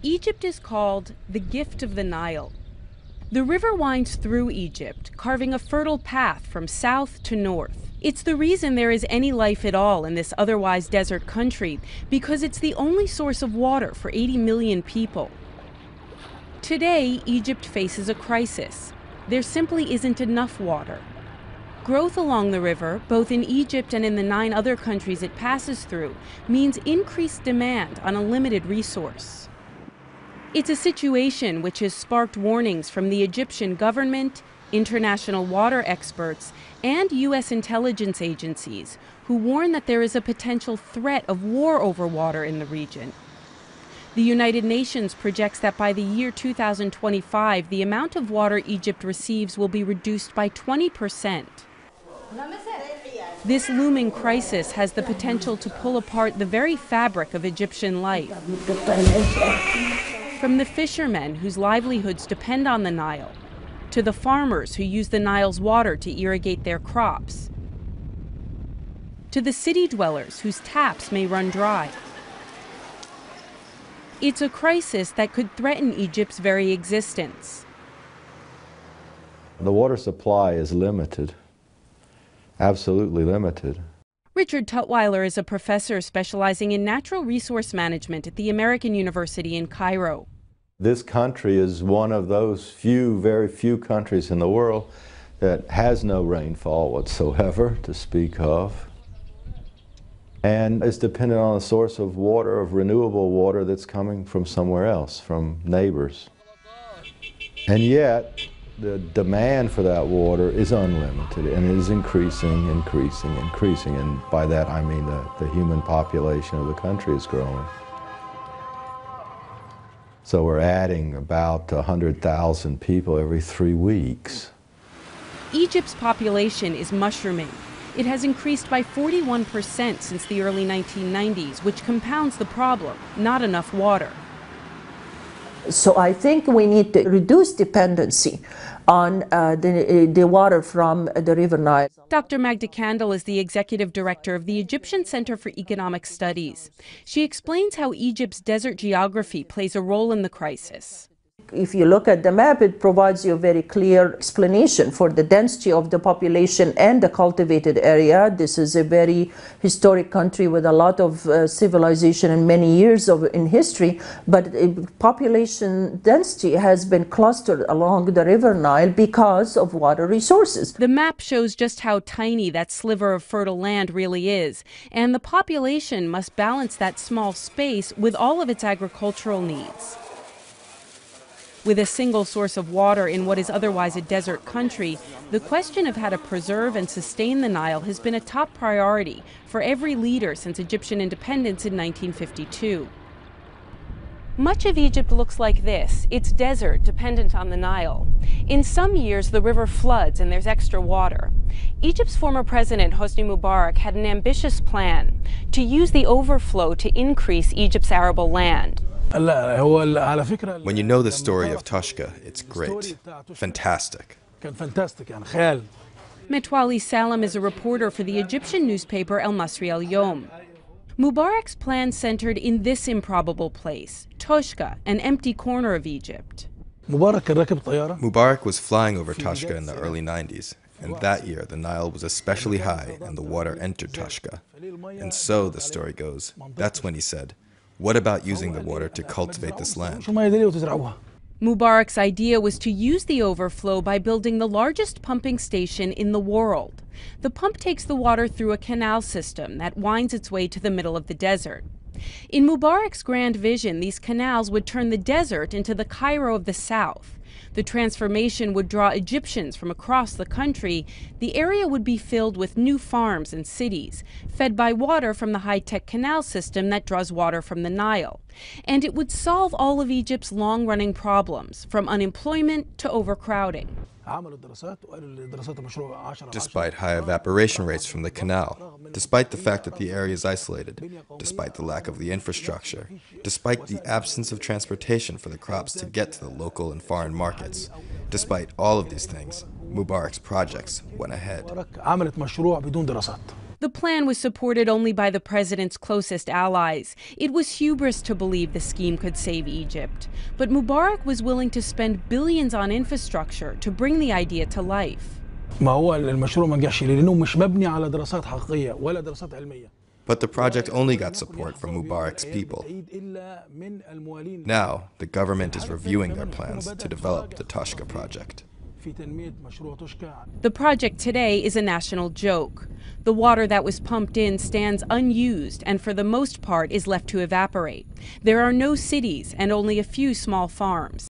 Egypt is called the gift of the Nile. The river winds through Egypt, carving a fertile path from south to north. It's the reason there is any life at all in this otherwise desert country, because it's the only source of water for 80 million people. Today, Egypt faces a crisis. There simply isn't enough water. Growth along the river, both in Egypt and in the 9 other countries it passes through, means increased demand on a limited resource. It's a situation which has sparked warnings from the Egyptian government, international water experts, and U.S. intelligence agencies, who warn that there is a potential threat of war over water in the region. The United Nations projects that by the year 2025, the amount of water Egypt receives will be reduced by 20%. This looming crisis has the potential to pull apart the very fabric of Egyptian life. From the fishermen whose livelihoods depend on the Nile, to the farmers who use the Nile's water to irrigate their crops, to the city dwellers whose taps may run dry. It's a crisis that could threaten Egypt's very existence. The water supply is limited, absolutely limited. Richard Tutwiler is a professor specializing in natural resource management at the American University in Cairo. This country is one of those very few countries in the world that has no rainfall whatsoever to speak of, and is dependent on a source of water, of renewable water that's coming from somewhere else, from neighbors. And yet, the demand for that water is unlimited and it is increasing, and by that I mean the human population of the country is growing. So we're adding about 100,000 people every 3 weeks. Egypt's population is mushrooming. It has increased by 41% since the early 1990s, which compounds the problem: not enough water. So I think we need to reduce dependency on the water from the River Nile. Dr. Magda Kandil is the executive director of the Egyptian Center for Economic Studies. She explains how Egypt's desert geography plays a role in the crisis. If you look at the map, it provides you a very clear explanation for the density of the population and the cultivated area. This is a very historic country with a lot of civilization and many years in history, but population density has been clustered along the River Nile because of water resources. The map shows just how tiny that sliver of fertile land really is, and the population must balance that small space with all of its agricultural needs. With a single source of water in what is otherwise a desert country, the question of how to preserve and sustain the Nile has been a top priority for every leader since Egyptian independence in 1952. Much of Egypt looks like this. It's desert, dependent on the Nile. In some years, the river floods and there's extra water. Egypt's former president, Hosni Mubarak, had an ambitious plan to use the overflow to increase Egypt's arable land. When you know the story of Toshka, it's great. Fantastic. Metwali Salam is a reporter for the Egyptian newspaper El Masri El Yom. Mubarak's plan centered in this improbable place, Toshka, an empty corner of Egypt. Mubarak was flying over Toshka in the early 90s, and that year the Nile was especially high and the water entered Toshka. And so, the story goes, that's when he said, "What about using the water to cultivate this land?" Mubarak's idea was to use the overflow by building the largest pumping station in the world. The pump takes the water through a canal system that winds its way to the middle of the desert. In Mubarak's grand vision, these canals would turn the desert into the Cairo of the south. The transformation would draw Egyptians from across the country. The area would be filled with new farms and cities, fed by water from the high-tech canal system that draws water from the Nile. And it would solve all of Egypt's long-running problems, from unemployment to overcrowding. Despite high evaporation rates from the canal, despite the fact that the area is isolated, despite the lack of the infrastructure, despite the absence of transportation for the crops to get to the local and foreign markets, despite all of these things, Mubarak's projects went ahead. The plan was supported only by the president's closest allies. It was hubris to believe the scheme could save Egypt. But Mubarak was willing to spend billions on infrastructure to bring the idea to life. ما هو المشروع ما نجحش لأنه مش مبني على دراسات حقيقية ولا دراسات علمية. But the project only got support from Mubarak's people. Now, the government is reviewing their plans to develop the Toshka project. The project today is a national joke. The water that was pumped in stands unused and for the most part is left to evaporate. There are no cities and only a few small farms.